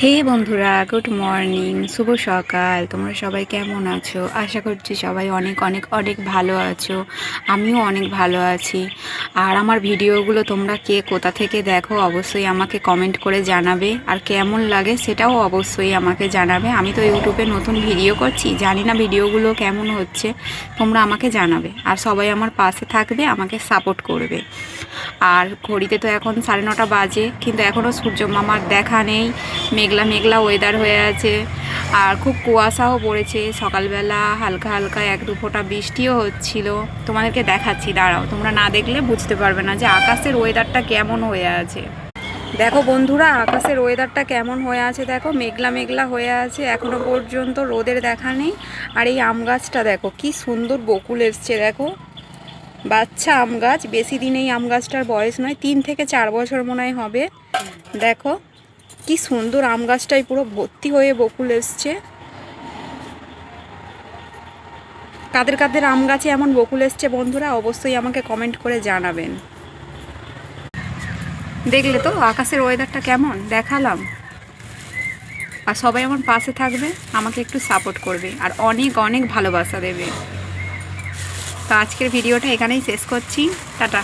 হে বন্ধুরা, good morning, শুভ সকাল। তোমরা সবাই কেমন আছো? আশা করছি সবাই অনেক অনেক অনেক ভালো আছো। আমিও অনেক ভালো আছি। আর আমার ভিডিওগুলো তোমরা কে কোথা থেকে দেখো অবশ্যই আমাকে কমেন্ট করে জানাবে। আর কেমন লাগে সেটাও অবশ্যই আমাকে জানাবে। আমি তো ইউটিউবে নতুন ভিডিও করছি, জানি না ভিডিওগুলো কেমন হচ্ছে। তোমরা আমাকে জানাবে আর সবাই আমার পাশে থাকবে, আমাকে সাপোর্ট করবে। আর ঘড়িতে তো এখন 9:30 বাজে, কিন্তু এখনও সূর্য মামার দেখা নেই। মেঘলা মেঘলা ওয়েদার হয়ে আছে আর খুব কুয়াশাও পড়েছে। সকালবেলা হালকা হালকা এক দু ফোঁটা বৃষ্টিও হচ্ছিল। তোমাদেরকে দেখাচ্ছি, দাঁড়াও, তোমরা না দেখলে বুঝতে পারবে না যে আকাশের ওয়েদারটা কেমন হয়ে আছে। দেখো বন্ধুরা, আকাশের ওয়েদারটা কেমন হয়ে আছে, দেখো মেঘলা মেঘলা হয়ে আছে, এখনো পর্যন্ত রোদের দেখা নেই। আর এই আম গাছটা দেখো কি সুন্দর বকুল এসছে, দেখো বাচ্চা আম গাছ, বেশি দিন এই আম গাছটার বয়স নয়, 3 থেকে 4 বছর মনে হয় হবে। দেখো কি সুন্দর আম গাছটাই পুরো ভর্তি হয়ে বকুল এসছে। কাদের কাদের আম গাছে এমন বকুল এসছে বন্ধুরা অবশ্যই আমাকে কমেন্ট করে জানাবেন। দেখলে তো আকাশের ওয়েদারটা কেমন দেখালাম। আর সবাই আমার পাশে থাকবে, আমাকে একটু সাপোর্ট করবে আর অনেক অনেক ভালোবাসা দেবে। তো আজকের ভিডিওটা এখানেই শেষ করছি। টাটা।